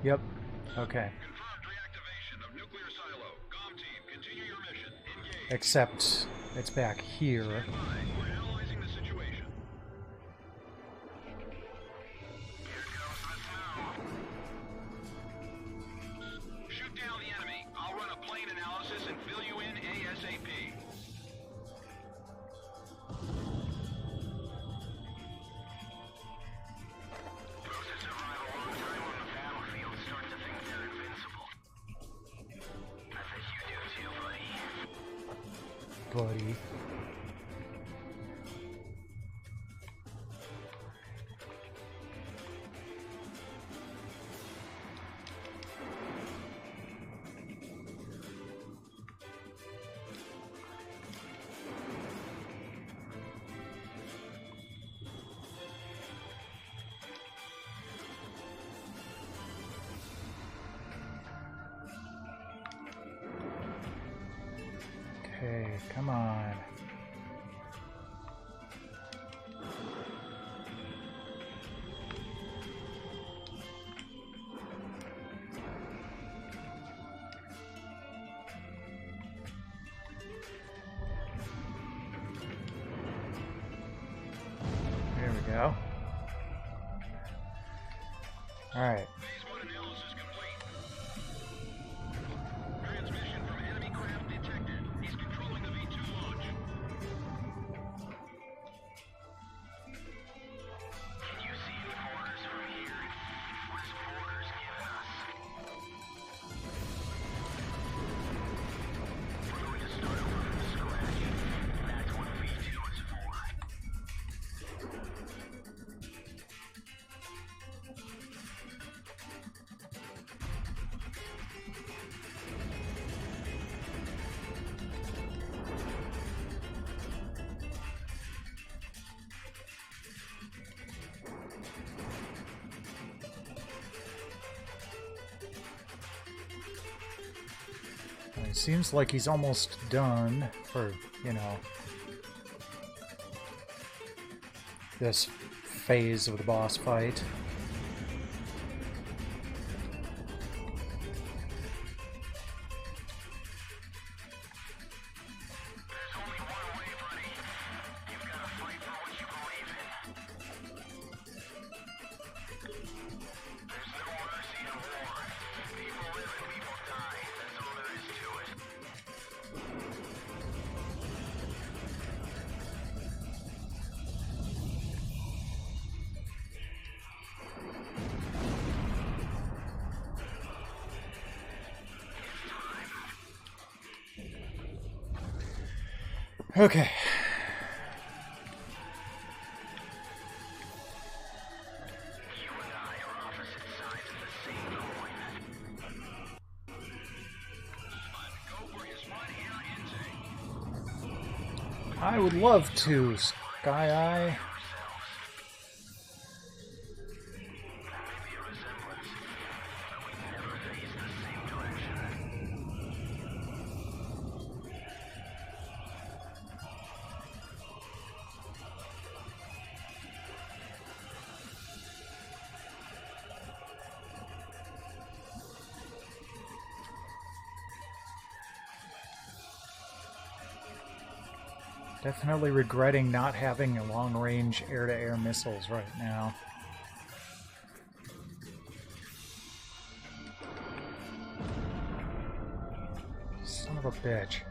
Yep. Okay. Confirmed reactivation of nuclear silo. Com team, continue your mission. Engage. Except it's back here. Stand by. We're analyzing the situation. Here goes the snow. Shoot down the enemy. I'll run a plane analysis and fill you in ASAP. Those that survive a long time on the battlefield start to think they're invincible. I bet you do too, buddy. Buddy. Okay, come on. There we go. All right. Phase 1 analysis complete. Transmission from enemy craft detected. He's controlling the V2 launch. Can you see any orders from here? What is orders given us? We're going to start over from scratch. That's what V2 is for. It seems like he's almost done for, you know, this phase of the boss fight. There's only one way, buddy. You've got to fight for what you believe in. There's no mercy in war. People live and people die. That's all there is to it. Okay. You and I are opposite sides of the same coin. Go for his right ear intake. I would love to, Sky Eye. There may be a resemblance, but we never face the same direction. Definitely regretting not having a long-range air-to-air missiles right now. Son of a bitch.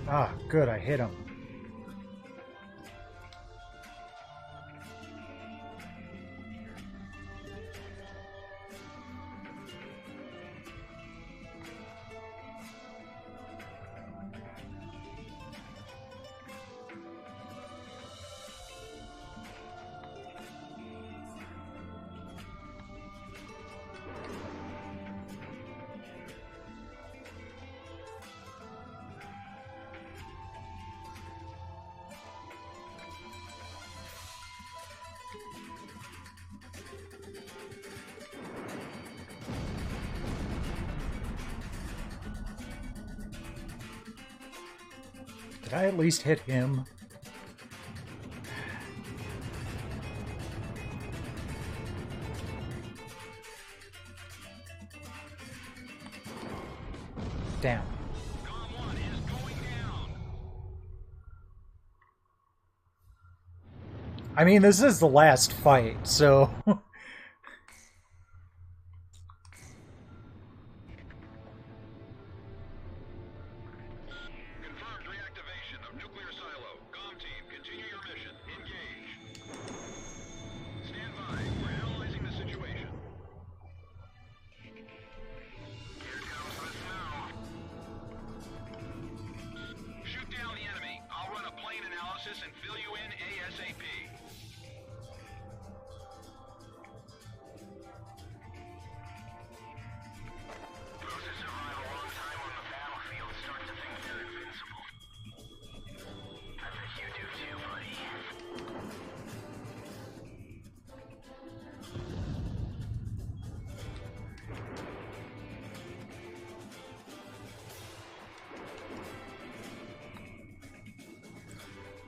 Ah, good, I hit him. Did I at least hit him? Damn. Com 1 is going down. I mean, this is the last fight, so... Confirmed reactivation of nuclear silo. Com team, continue your mission. Engage. Stand by. We're analyzing the situation. Here comes the snow. Shoot down the enemy. I'll run a plane analysis and fill you in ASAP. Those who survive a long time on the battlefield start to think they're invincible. I bet you do too, buddy.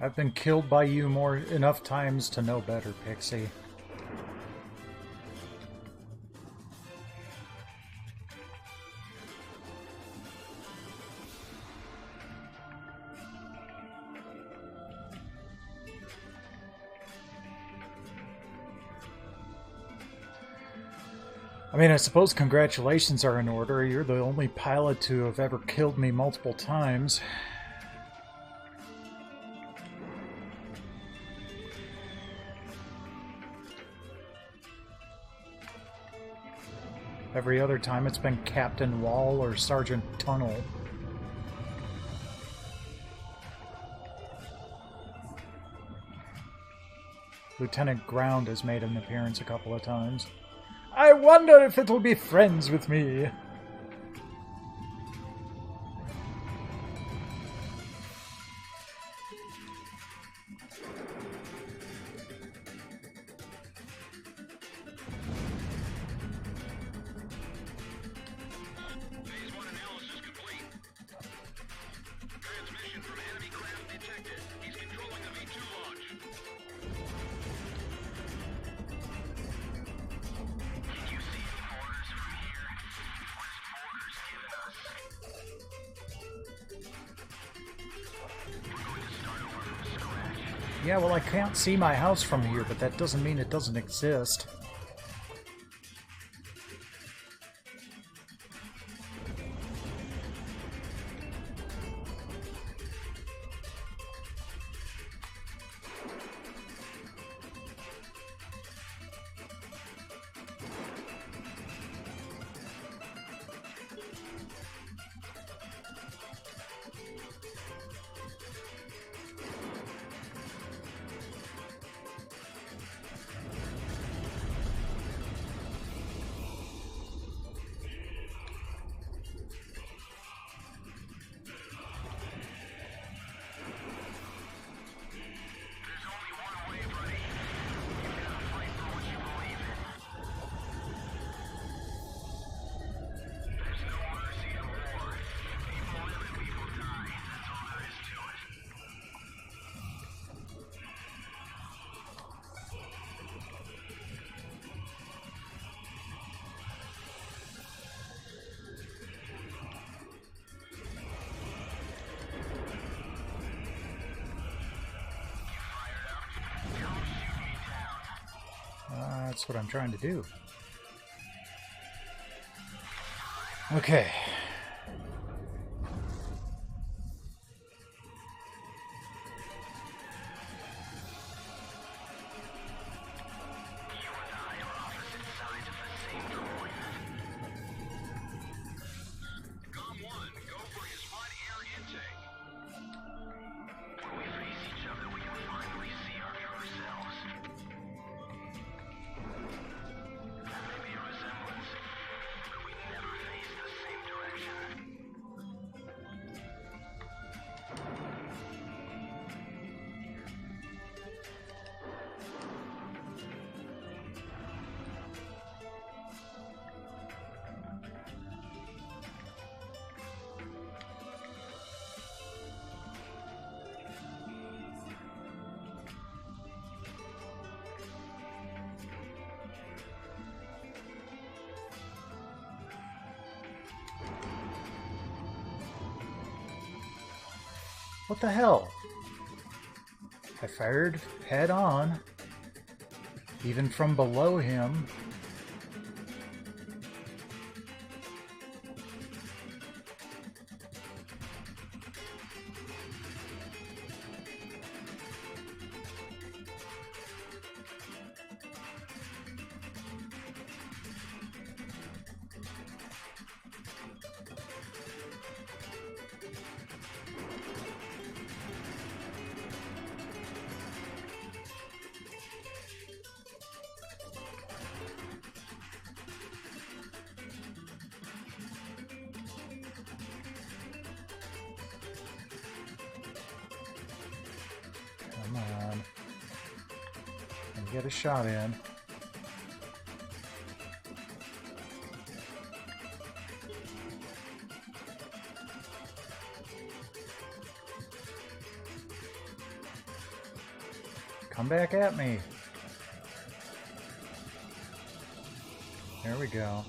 I've been killed by you enough times to know better, Pixie. I mean, I suppose congratulations are in order. You're the only pilot to have ever killed me multiple times. Every other time it's been Captain Wall or Sergeant Tunnel. Lieutenant Ground has made an appearance a couple of times. I wonder if it'll be friends with me. Phase 1 analysis complete. Transmission from enemy craft detected. He's controlling the V2 launch. Can you see any orders from here? What is orders given us? We're going to start over from scratch. Yeah, well, I can't see my house from here, but that doesn't mean it doesn't exist. There's only one way, buddy. You've got to fight for what you believe in. There's no mercy in war. People live and people die. That's all there is to it. You fired up? Come shoot me down. That's what I'm trying to do. Okay. You and I are opposite sides of the same coin. Com 1, go for his front air intake. When we face each other, we can finally see our true selves. There may be a resemblance, but we never face the same direction. What the hell? I fired head on, even from below him. Come on. And get a shot in. Come back at me. There we go.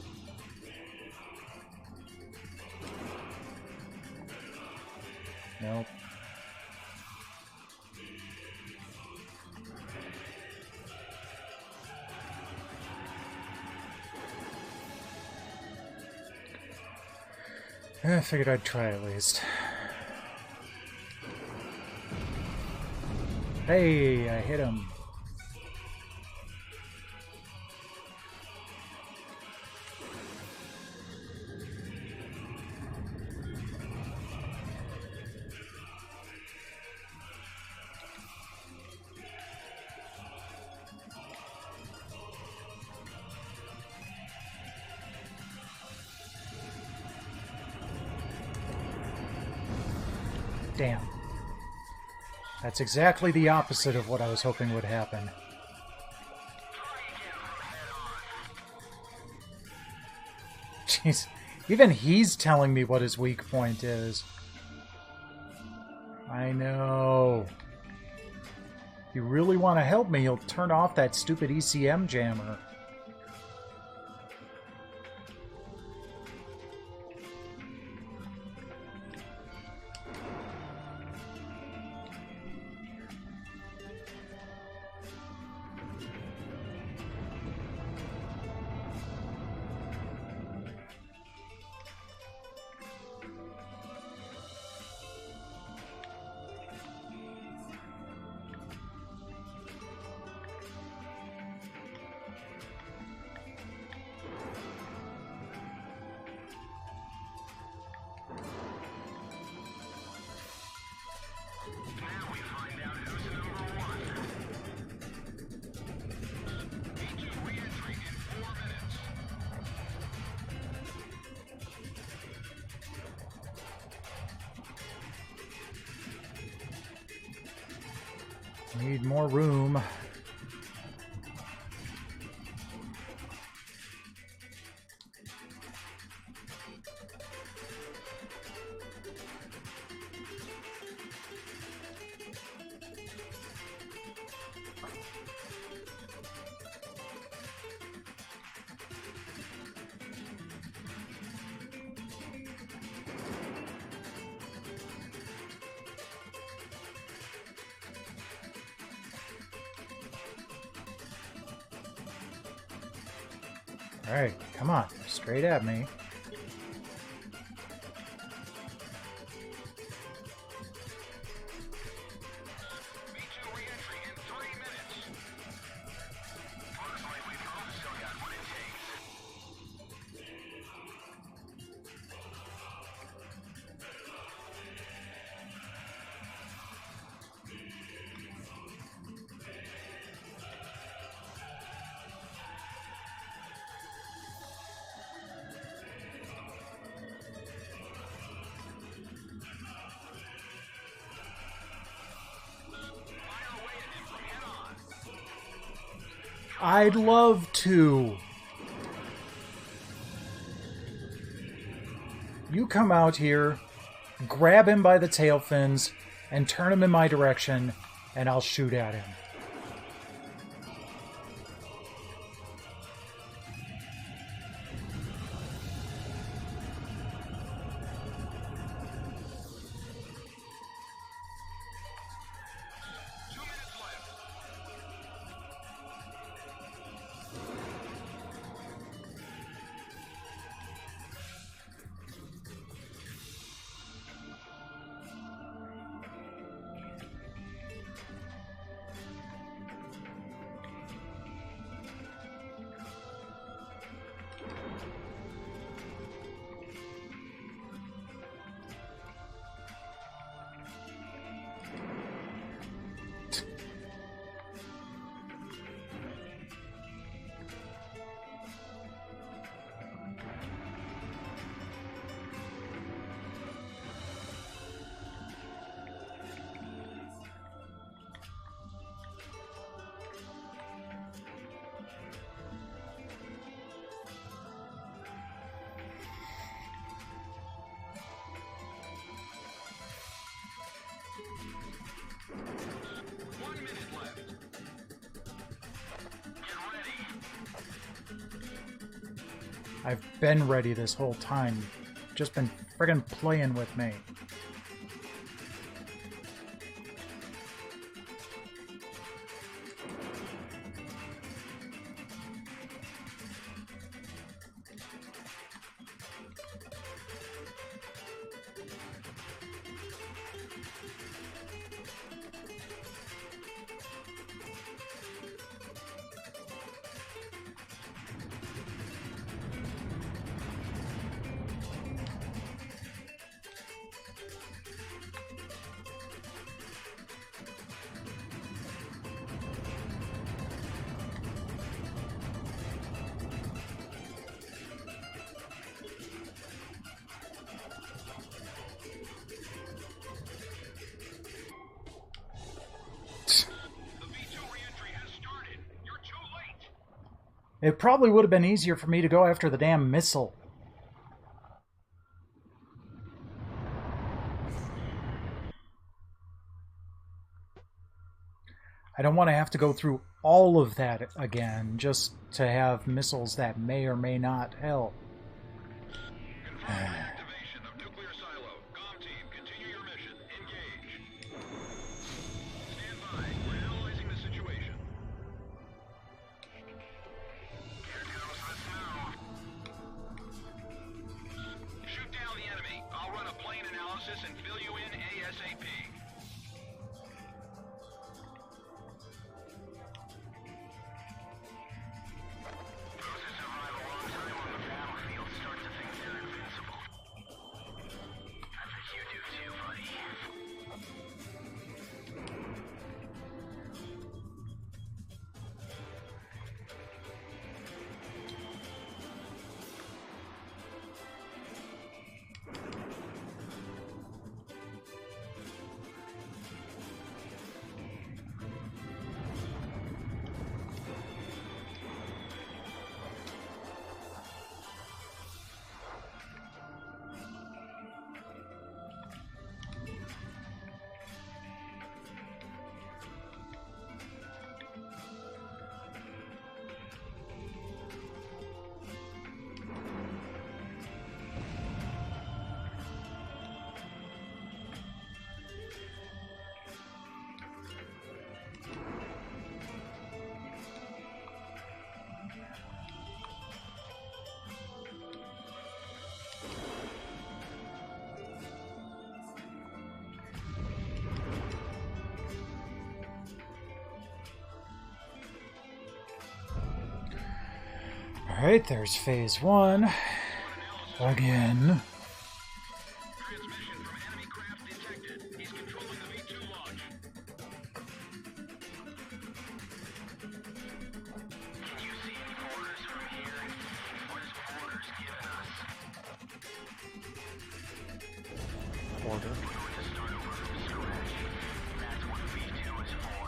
Nope. I figured I'd try at least. Hey, I hit him. Damn. That's exactly the opposite of what I was hoping would happen. Jeez. Even he's telling me what his weak point is. I know. If you really want to help me, you'll turn off that stupid ECM jammer. Need more room. Alright, come on, straight at me. I'd love to. You come out here, grab him by the tail fins, and turn him in my direction, and I'll shoot at him. I've been ready this whole time. Just been friggin' playing with me. It probably would have been easier for me to go after the damn missile. I don't want to have to go through all of that again just to have missiles that may or may not help. Activation of nuclear silo. Com team, continue your mission. Engage. Stand by. We're analyzing the situation. Here comes the snow. Shoot down the enemy. I'll run a plane analysis and fill you in ASAP. Those who survive a long time on the battlefield start to think they're invincible. I bet you do too, buddy. Alright, there's phase 1. Again. Transmission from enemy craft detected. He's controlling the V2 launch. Can you see any orders from here? What is orders giving us? Order. We're going to start over from scratch. That's what V2 is for.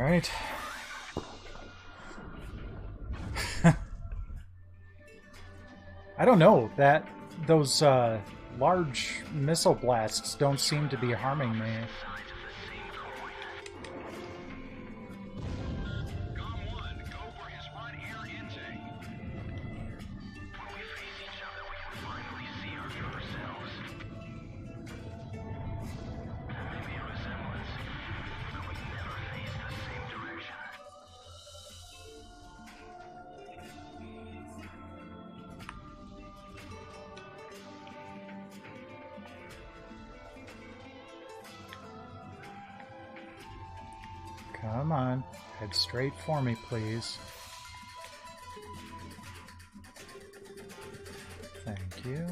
Alright. I don't know, those large missile blasts don't seem to be harming me. Come on, head straight for me, please. Thank you.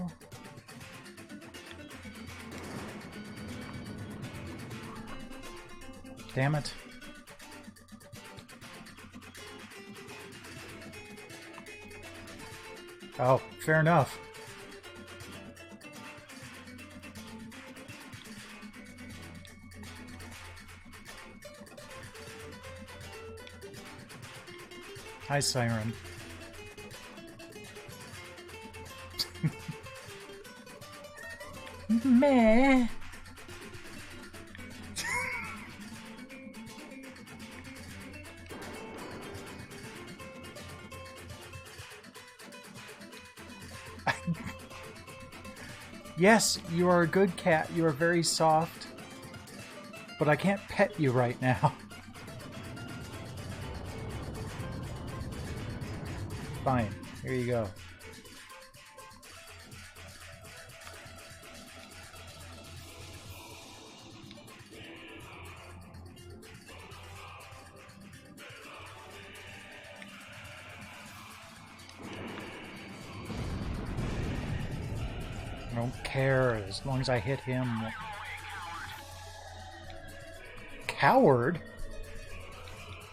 Damn it. Oh, fair enough. Hi, Siren. Meh. Yes, you are a good cat. You are very soft. But I can't pet you right now. Fine. Here you go. I don't care as long as I hit him. Coward?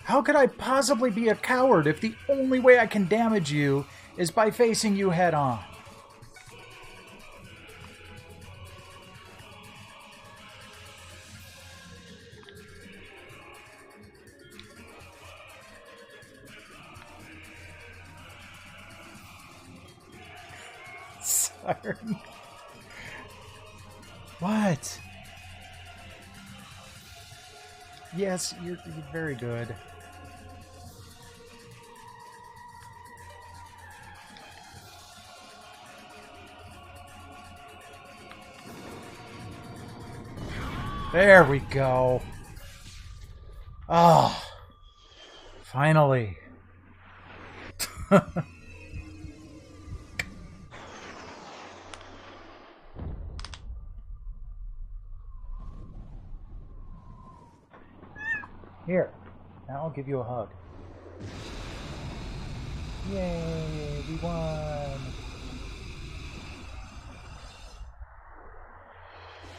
How could I possibly be a coward if the only way I can damage you is by facing you head on? Siren. What? Yes, you're very good. There we go. Oh, finally. Here, now I'll give you a hug. Yay, we won!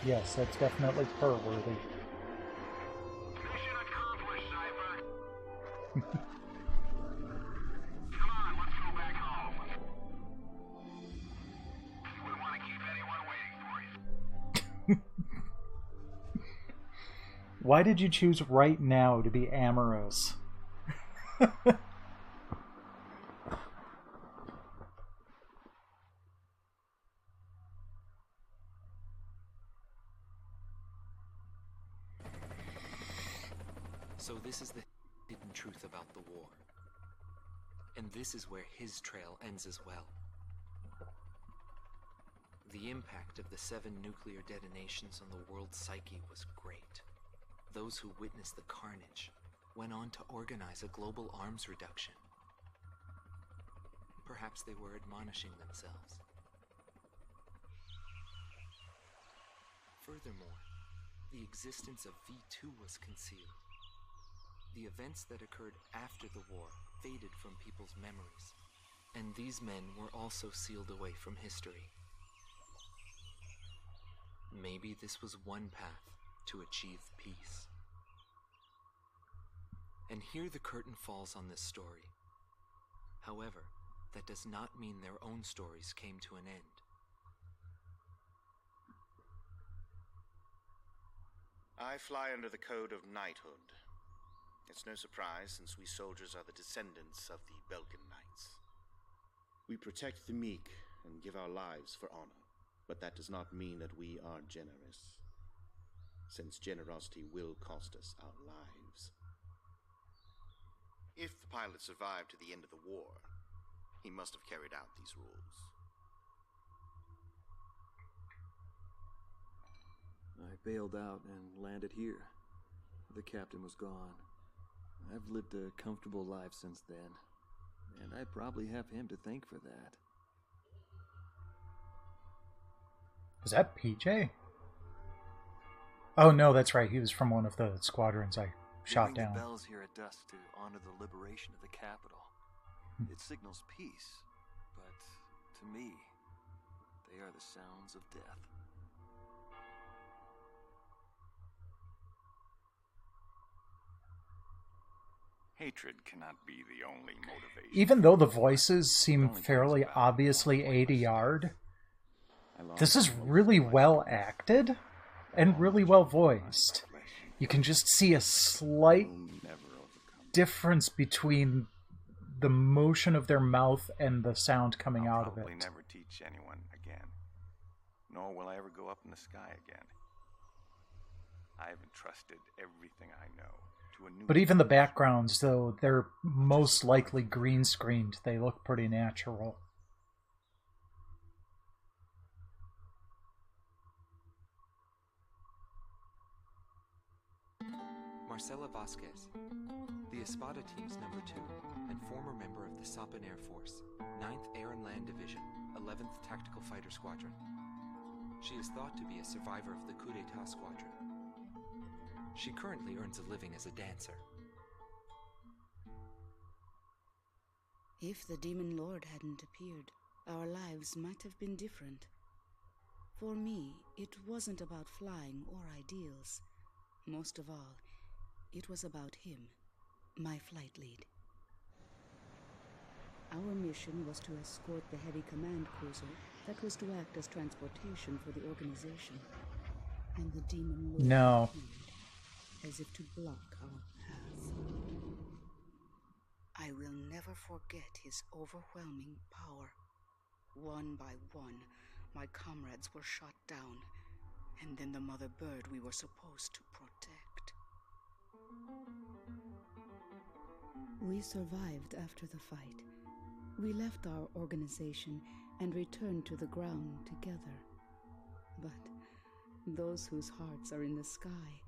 Yes, that's definitely purr-worthy. Mission accomplished, Cypher. Come on, let's go back home. Wouldn't want to keep anyone waiting for you. Why did you choose right now to be amorous? So this is the hidden truth about the war. And this is where his trail ends as well. The impact of the 7 nuclear detonations on the world's psyche was great. Those who witnessed the carnage went on to organize a global arms reduction. Perhaps they were admonishing themselves. Furthermore, the existence of V2 was concealed. The events that occurred after the war faded from people's memories, and these men were also sealed away from history. Maybe this was one path to achieve peace. And here the curtain falls on this story. However, that does not mean their own stories came to an end. I fly under the code of knighthood. It's no surprise, since we soldiers are the descendants of the Belkan Knights. We protect the meek and give our lives for honor, but that does not mean that we are generous, since generosity will cost us our lives. If the pilot survived to the end of the war, he must have carried out these rules. I bailed out and landed here. The captain was gone. I've lived a comfortable life since then, and I probably have him to thank for that. Was that PJ? Oh no, that's right. He was from one of the squadrons I shot They ring down. the bells here at dusk to honor the liberation of the capital. It signals peace, but to me, they are the sounds of death. Hatred cannot be the only motivation. Even though the voices seem fairly obviously ADR'd, this is really well acted and really well voiced. You can just see a slight difference between the motion of their mouth and the sound coming out of it. I'll probably never teach anyone again, nor will I ever go up in the sky again. I have entrusted everything I know to a new... But even the backgrounds, though, they're most likely green screened. They look pretty natural. Marcela Vasquez, the Espada team's number 2 and former member of the Sapan Air Force, 9th Air and Land Division, 11th Tactical Fighter Squadron. She is thought to be a survivor of the coup d'etat squadron. She currently earns a living as a dancer. If the Demon Lord hadn't appeared, our lives might have been different. For me, it wasn't about flying or ideals. Most of all, it was about him, my flight lead. Our mission was to escort the heavy command cruiser that was to act as transportation for the organization. And the Demon Lord appeared, as if to block our path. I will never forget his overwhelming power. One by one, my comrades were shot down, and then the mother bird we were supposed to protect. We survived after the fight. We left our organization and returned to the ground together. But those whose hearts are in the sky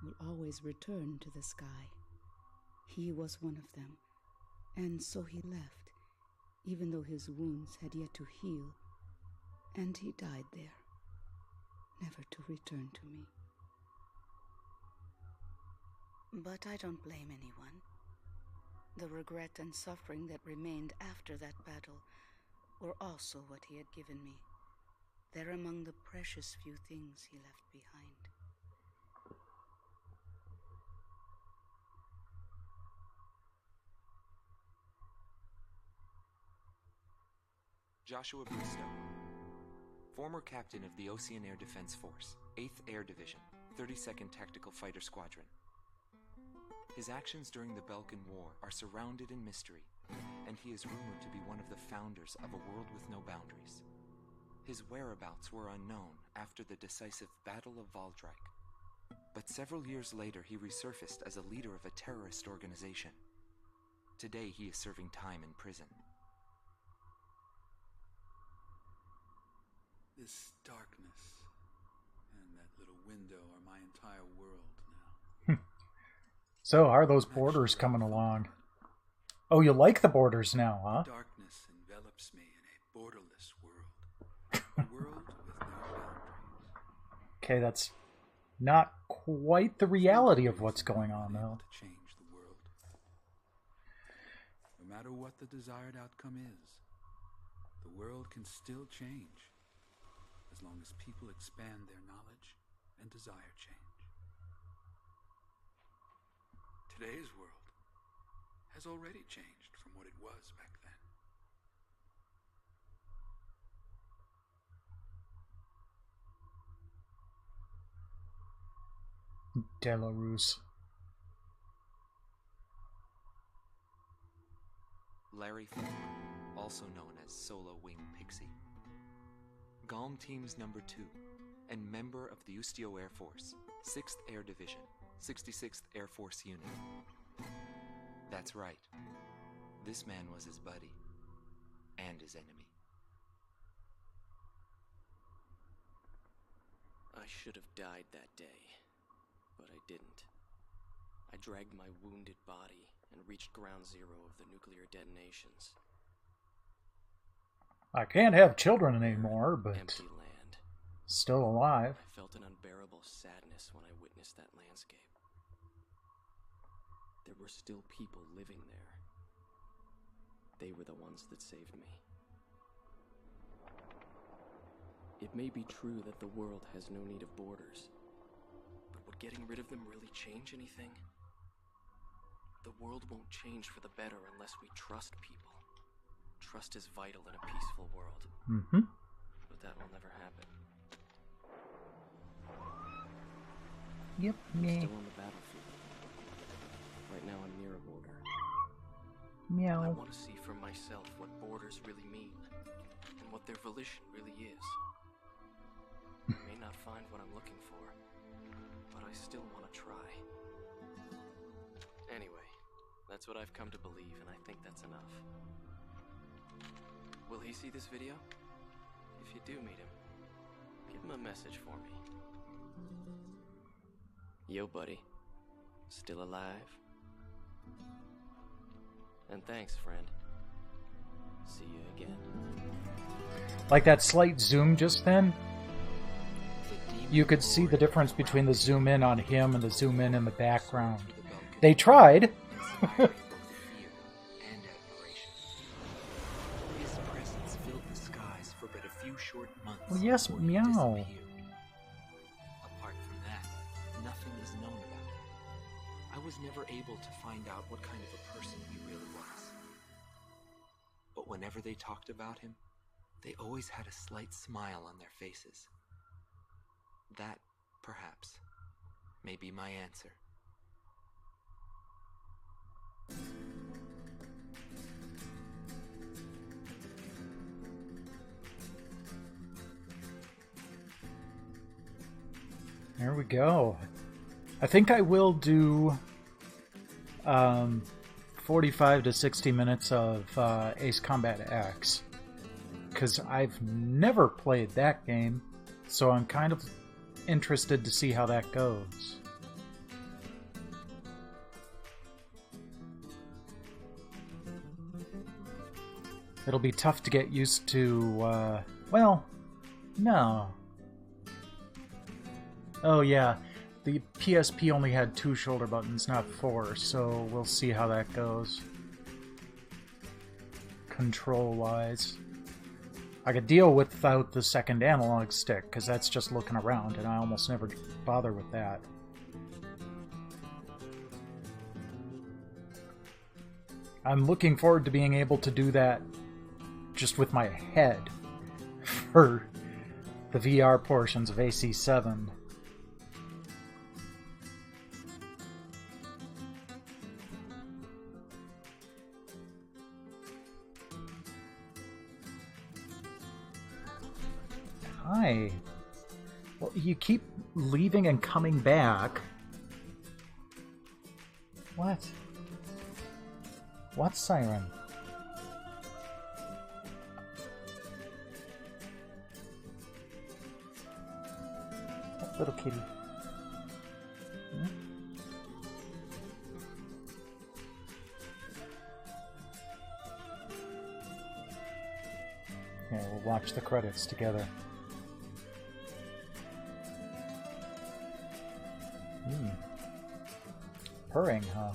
will always return to the sky. He was one of them, and so he left, even though his wounds had yet to heal, and he died there, never to return to me. But I don't blame anyone. The regret and suffering that remained after that battle were also what he had given me. They're among the precious few things he left behind. Joshua Bristow, former captain of the Ocean Air Defense Force, 8th Air Division, 32nd Tactical Fighter Squadron. His actions during the Balkan War are surrounded in mystery, and he is rumored to be one of the founders of a world with no boundaries. His whereabouts were unknown after the decisive Battle of Valdrike, but several years later he resurfaced as a leader of a terrorist organization. Today he is serving time in prison. This darkness and that little window are my entire world now. So, how are those borders coming along? Oh, you like the borders now, huh? Darkness envelops me in a borderless world. A world with no boundaries. Okay, that's not quite the reality of what's going on, though. To change the world. No matter what the desired outcome is, the world can still change, as long as people expand their knowledge and desire change. Today's world has already changed from what it was back then. Delarus. Harry Falk, also known as Solo Wing Pixie. Galm Team's number 2, and member of the Ustio Air Force, 6th Air Division, 66th Air Force Unit. That's right. This man was his buddy, and his enemy. I should have died that day, but I didn't. I dragged my wounded body and reached ground zero of the nuclear detonations. I can't have children anymore, but Empty land. still alive. I felt an unbearable sadness when I witnessed that landscape. There were still people living there. They were the ones that saved me. It may be true that the world has no need of borders, but would getting rid of them really change anything? The world won't change for the better unless we trust people. Trust is vital in a peaceful world. Mm-hmm. But that will never happen. Yep, I'm me. still on the battlefield. Right now I'm near a border. I Meow. want to see for myself what borders really mean, and what their volition really is. I may not find what I'm looking for, but I still want to try. Anyway, that's what I've come to believe, and I think that's enough. Will he see this video? If you do meet him, give him a message for me. Yo, buddy. Still alive? And thanks, friend. See you again. Like that slight zoom just then, you could see the difference between the zoom in on him and the zoom in the background. They tried. Well, yes, meow. Apart from that, nothing is known about him. I was never able to find out what kind of a person he really was. But whenever they talked about him, they always had a slight smile on their faces. That, perhaps, may be my answer. There we go. I think I will do 45 to 60 minutes of Ace Combat X, because I've never played that game, so I'm kind of interested to see how that goes. It'll be tough to get used to, well, no. Oh yeah, the PSP only had 2 shoulder buttons, not 4, so we'll see how that goes. Control-wise. I could deal without the second analog stick, because that's just looking around, and I almost never bother with that. I'm looking forward to being able to do that just with my head for the VR portions of AC7. Hi. Well, you keep leaving and coming back. What? What siren? That little kitty. Hmm? Yeah, we'll watch the credits together. Purring, huh?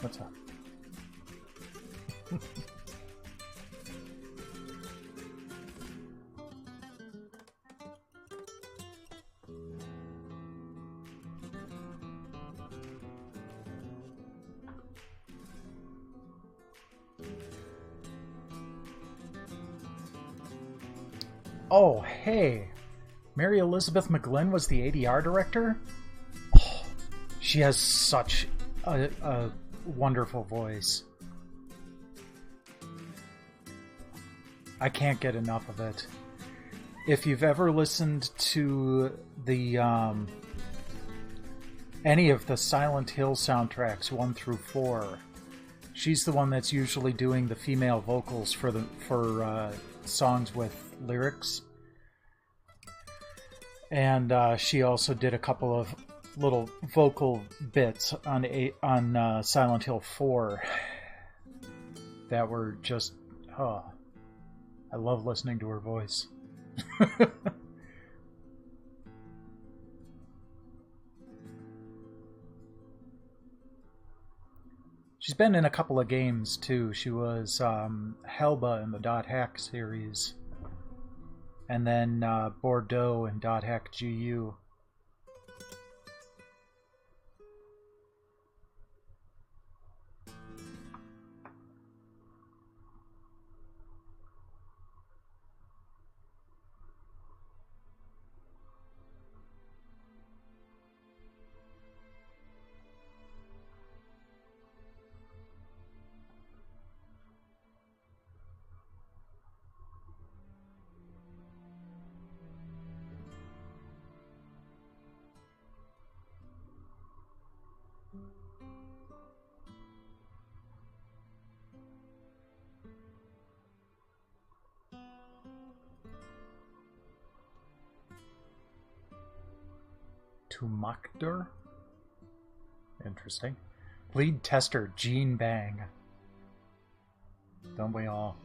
What's up? Oh, hey. Mary Elizabeth McGlynn was the ADR director? Oh, she has such a wonderful voice. I can't get enough of it. If you've ever listened to the any of the Silent Hill soundtracks 1 through 4, she's the one that's usually doing the female vocals for songs with lyrics. And she also did a couple of little vocal bits on Silent Hill 4 that were just, oh, I love listening to her voice. She's been in a couple of games too. She was Helba in the Dot Hack series, and then Bordeaux in Dot Hack GU. Tumakdur? Interesting. Lead tester Gene Bang. Don't we all?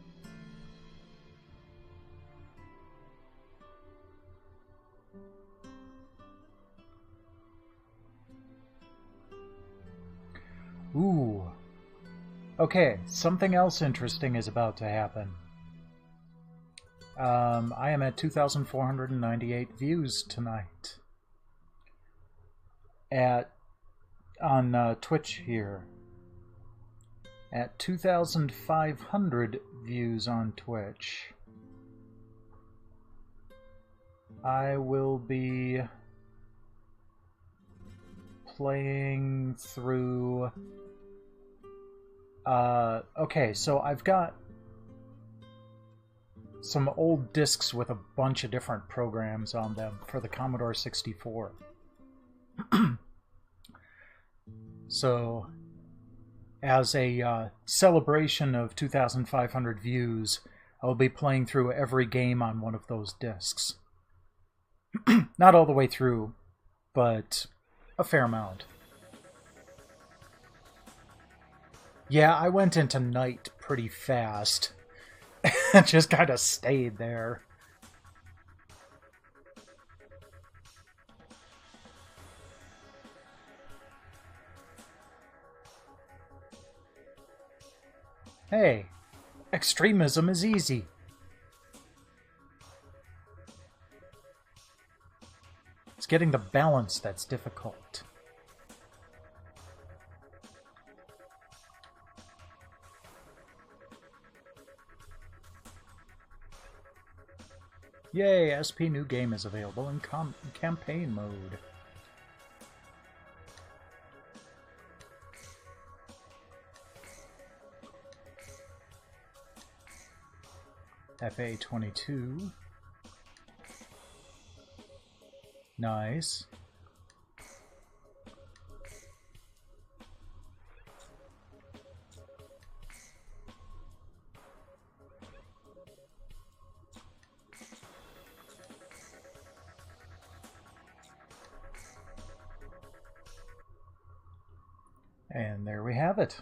Ooh. Okay, something else interesting is about to happen. I am at 2,498 views tonight. On Twitch here. At 2,500 views on Twitch, I will be playing through... okay, so I've got some old discs with a bunch of different programs on them for the Commodore 64. So, as a celebration of 2,500 views, I'll be playing through every game on one of those discs. Not all the way through, but a fair amount. Yeah, I went into night pretty fast. Just kind of stayed there. Hey, extremism is easy. It's getting the balance that's difficult. Yay, SP new game is available in campaign mode. FA22. Nice. And there we have it.